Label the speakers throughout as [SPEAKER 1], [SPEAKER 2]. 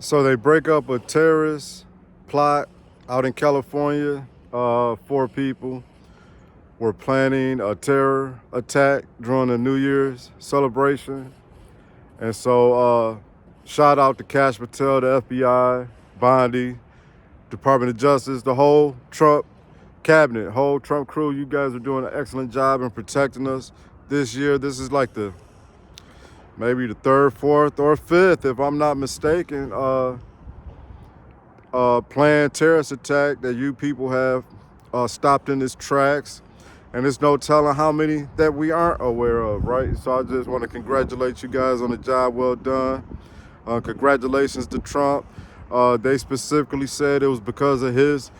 [SPEAKER 1] So they break up a terrorist plot out in California. Four people were planning a terror attack during the New Year's celebration. And so shout out to Cash Patel, the FBI, Bondi, Department of Justice, the whole Trump cabinet, whole Trump crew. You guys are doing an excellent job in protecting us this year. This is like maybe the third, fourth, or fifth, if I'm not mistaken, planned terrorist attack that you people have stopped in its tracks. And there's no telling how many that we aren't aware of, right? So I just want to congratulate you guys on the job well done. Congratulations to Trump. They specifically said it was because of his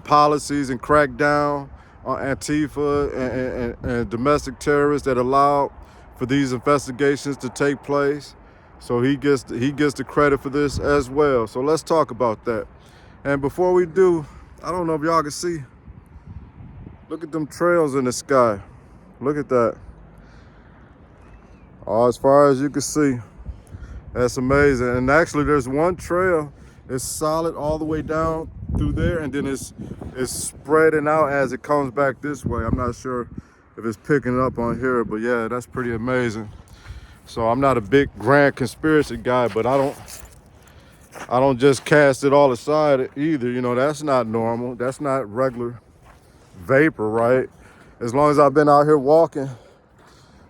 [SPEAKER 1] policies and crackdown on Antifa and domestic terrorists that allowed for these investigations to take place. So he gets the credit for this as well. So let's talk about that. And before we do, I don't know if y'all can see. Look at them trails in the sky. Look at that. As far as you can see. That's amazing. And actually there's one trail. It's solid all the way down through there, and then it's spreading out as it comes back this way. I'm not sure if it's picking up on here, but yeah, that's pretty amazing. So I'm not a big grand conspiracy guy, but I don't just cast it all aside either. You know, that's not normal. That's not regular vapor, right? As long as I've been out here walking,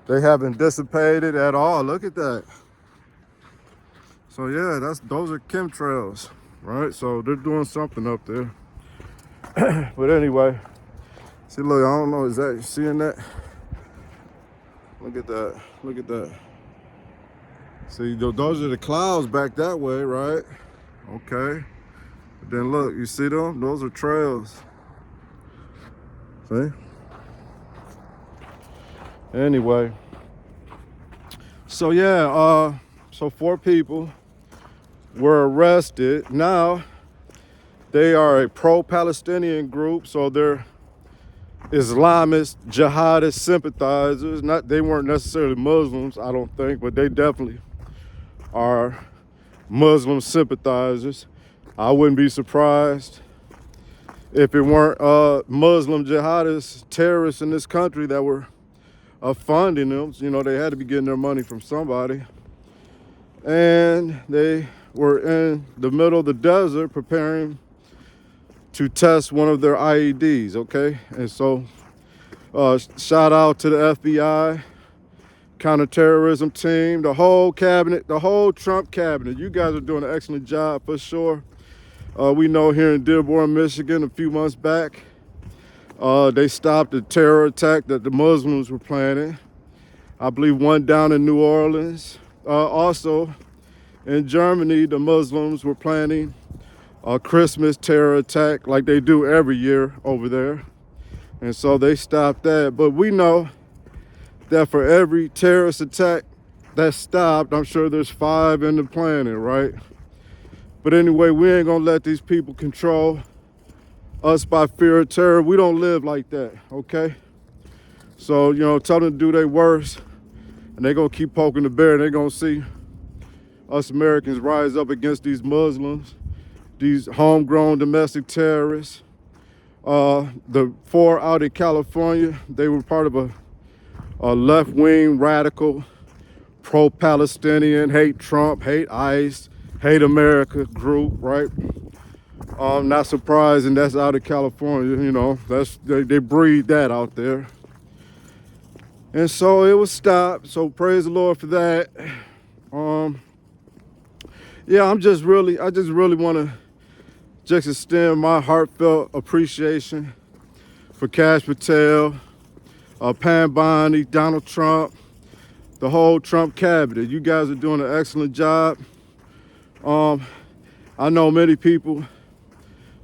[SPEAKER 1] they haven't dissipated at all. Look at that. So yeah, those are chemtrails, right? So they're doing something up there. But anyway, see, look, I don't know, is that, you seeing that? Look at that, look at that. See, those are the clouds back that way, right? Okay. But then look, you see them? Those are trails. See? Anyway. So yeah, so 4 people were arrested. Now, they are a pro-Palestinian group, so they're Islamist, jihadist sympathizers. They weren't necessarily Muslims, I don't think, but they definitely are Muslim sympathizers. I wouldn't be surprised if it weren't Muslim jihadist terrorists in this country that were funding them. You know, they had to be getting their money from somebody. And they were in the middle of the desert preparing to test one of their IEDs, okay? And so shout out to the FBI, counterterrorism team, the whole cabinet, the whole Trump cabinet. You guys are doing an excellent job for sure. We know here in Dearborn, Michigan, a few months back, they stopped a terror attack that the Muslims were planning. I believe one down in New Orleans. Also, in Germany, the Muslims were planning a Christmas terror attack like they do every year over there. And so they stopped that. But we know that for every terrorist attack that's stopped, I'm sure there's 5 in the planning, right? But anyway, we ain't gonna let these people control us by fear of terror. We don't live like that, okay? So, you know, tell them to do their worst, and they're gonna keep poking the bear, and they're gonna see us Americans rise up against these Muslims, these homegrown domestic terrorists. The 4 out in California, they were part of a left-wing radical, pro-Palestinian, hate Trump, hate ICE, hate America group, right? Not surprising that's out of California, you know, they breed that out there. And so it was stopped, so praise the Lord for that. Yeah, I just really want to just extend my heartfelt appreciation for Cash Patel, Pam Bondi, Donald Trump, the whole Trump cabinet. You guys are doing an excellent job. I know many people,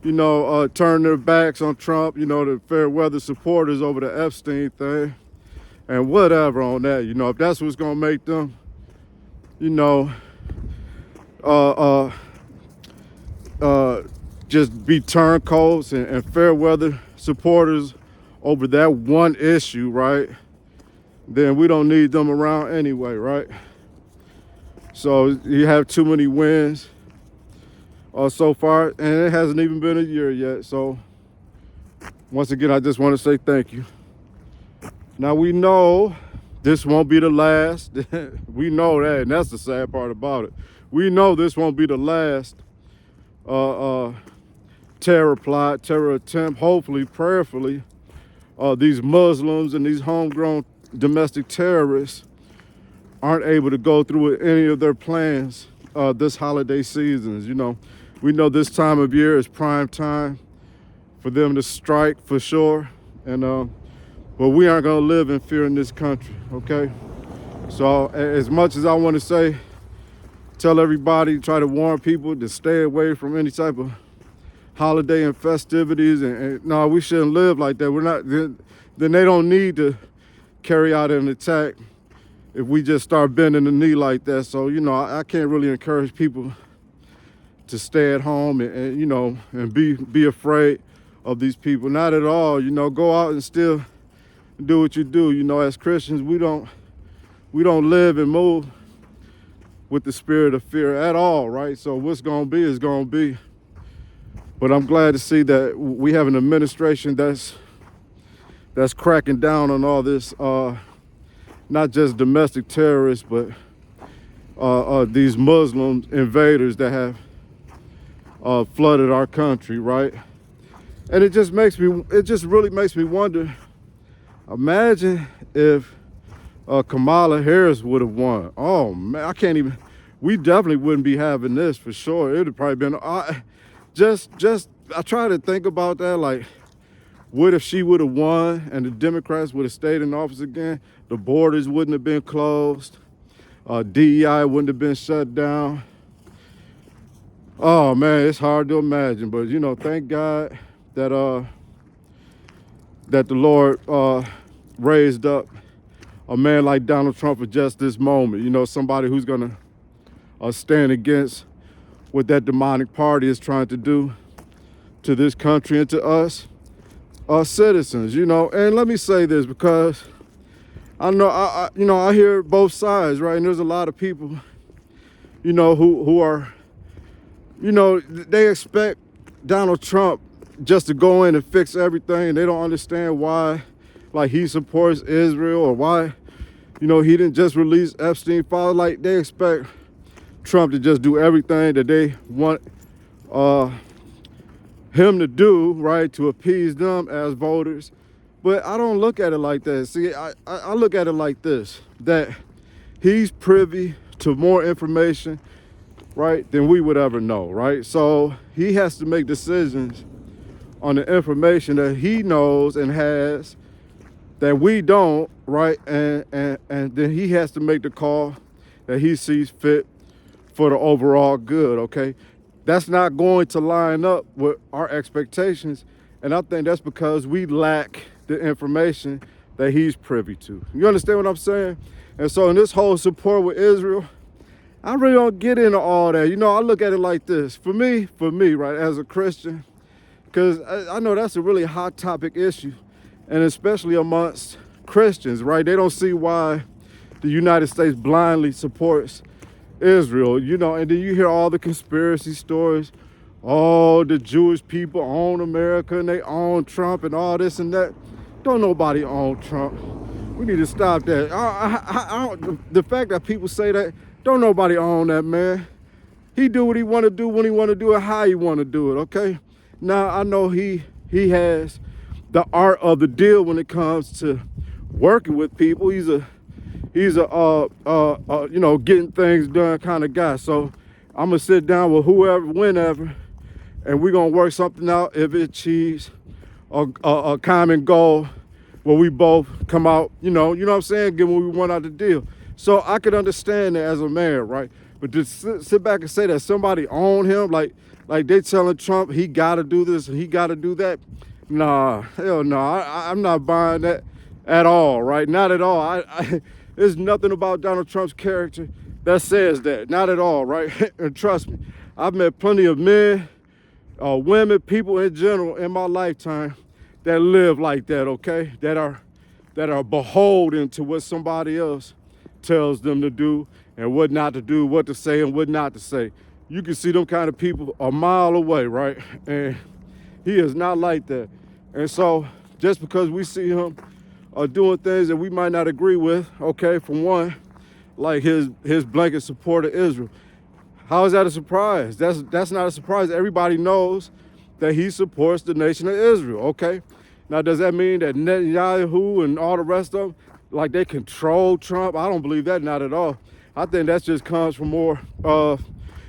[SPEAKER 1] you know, turn their backs on Trump, you know, the fair weather supporters over the Epstein thing and whatever on that. You know, if that's what's going to make them, you know, just be turncoats and fair weather supporters over that one issue, right? Then we don't need them around anyway, right? So you have too many wins so far, and it hasn't even been a year yet. So once again, I just want to say thank you. Now we know this won't be the last. We know that, and that's the sad part about it. We know this won't be the last terror plot, terror attempt. Hopefully, prayerfully, these Muslims and these homegrown domestic terrorists aren't able to go through with any of their plans this holiday season. You know, we know this time of year is prime time for them to strike for sure, and but we aren't going to live in fear in this country, okay? So as much as I want to say, tell everybody, try to warn people to stay away from any type of holiday and festivities, and no, we shouldn't live like that. We're not, then they don't need to carry out an attack if we just start bending the knee like that. So, you know, I can't really encourage people to stay at home and you know, and be afraid of these people. Not at all. You know, go out and still do what you do. You know, as Christians, we don't live and move with the spirit of fear at all, right? So what's gonna be is gonna be. But I'm glad to see that we have an administration that's cracking down on all this, not just domestic terrorists, but these Muslim invaders that have flooded our country, right? And it just really makes me wonder. Imagine if Kamala Harris would have won. Oh man, I can't even. We definitely wouldn't be having this for sure. It would have probably been. I try to think about that. Like, what if she would have won and the Democrats would have stayed in office again? The borders wouldn't have been closed. DEI wouldn't have been shut down. Oh man, it's hard to imagine. But you know, thank God that the Lord raised up a man like Donald Trump for just this moment. You know, somebody who's gonna stand against what that demonic party is trying to do to this country and to us citizens. You know, and let me say this, because I know I hear both sides, right? And there's a lot of people, you know, who are, you know, they expect Donald Trump just to go in and fix everything. They don't understand why, like, he supports Israel, or why, you know, he didn't just release Epstein files. Like, they expect Trump to just do everything that they want him to do, right, to appease them as voters. But I don't look at it like that. See, I look at it like this, that he's privy to more information, right, than we would ever know, right? So he has to make decisions on the information that he knows and has that we don't, right? And then he has to make the call that he sees fit for the overall good, okay? That's not going to line up with our expectations, and I think that's because we lack the information that he's privy to. You understand what I'm saying? And so in this whole support with Israel, I really don't get into all that. You know, I look at it like this. For me, right, as a Christian, because I know that's a really hot topic issue, and especially amongst Christians, right? They don't see why the United States blindly supports Israel, you know, and then you hear all the conspiracy stories. Oh, the Jewish people own America and they own Trump and all this and that. Don't nobody own Trump. We need to stop that. The fact that people say that, don't nobody own that man. He do what he want to do when he want to do it, how he want to do it, okay? Now, I know he has the art of the deal when it comes to working with people. He's a you know, getting things done kind of guy. So I'm gonna sit down with whoever, whenever, and we're gonna work something out if it achieves a common goal where we both come out, you know what I'm saying, get what we want out the deal. So I could understand that as a man, right? But to sit back and say that somebody owned him, like they telling Trump he gotta do this and he gotta do that, nah, hell no, I'm not buying that at all, right? Not at all. There's nothing about Donald Trump's character that says that, not at all, right? And trust me, I've met plenty of men, women, people in general in my lifetime that live like that, okay? That are beholden to what somebody else tells them to do and what not to do, what to say and what not to say. you can see them kind of people a mile away, right? And he is not like that. And so just because we see him doing things that we might not agree with, okay, from one, like his blanket support of Israel, how is that a surprise? That's not a surprise. Everybody knows that he supports the nation of Israel, okay? Now, does that mean that Netanyahu and all the rest of them, like they control Trump? I don't believe that, not at all. I think that just comes from more of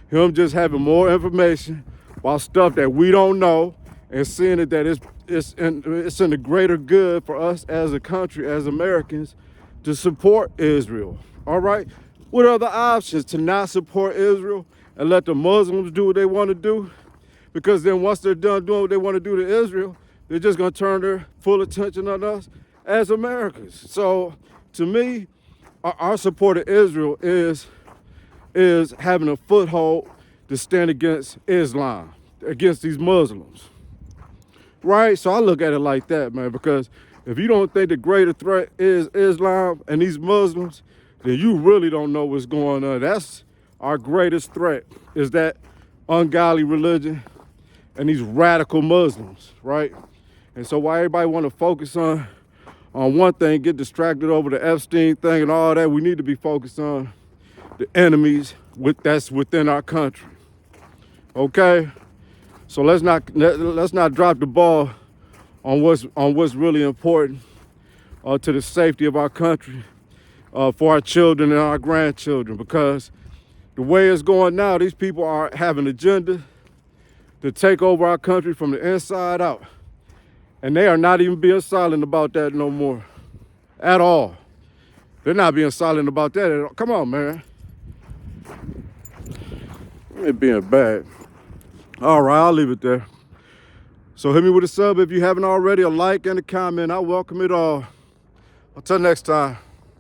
[SPEAKER 1] him just having more information about stuff that we don't know and seeing it that it's in the greater good for us as a country, as Americans, to support Israel, all right? What are the options? To not support Israel and let the Muslims do what they want to do? Because then once they're done doing what they want to do to Israel, they're just going to turn their full attention on us as Americans. So to me, our support of Israel is having a foothold to stand against Islam, against these Muslims, right? So I look at it like that, man, because if you don't think the greater threat is Islam and these Muslims, then you really don't know what's going on. That's our greatest threat, is that ungodly religion and these radical Muslims, right? And so why everybody want to focus on one thing, get distracted over the Epstein thing and all that, we need to be focused on the enemies that's within our country, okay? So let's not drop the ball on what's really important to the safety of our country, for our children and our grandchildren, because the way it's going now, these people have an agenda to take over our country from the inside out. And they are not even being silent about that no more, at all. They're not being silent about that at all. Come on, man. It being bad. All right, I'll leave it there. So hit me with a sub if you haven't already, a like and a comment. I welcome it all. Until next time.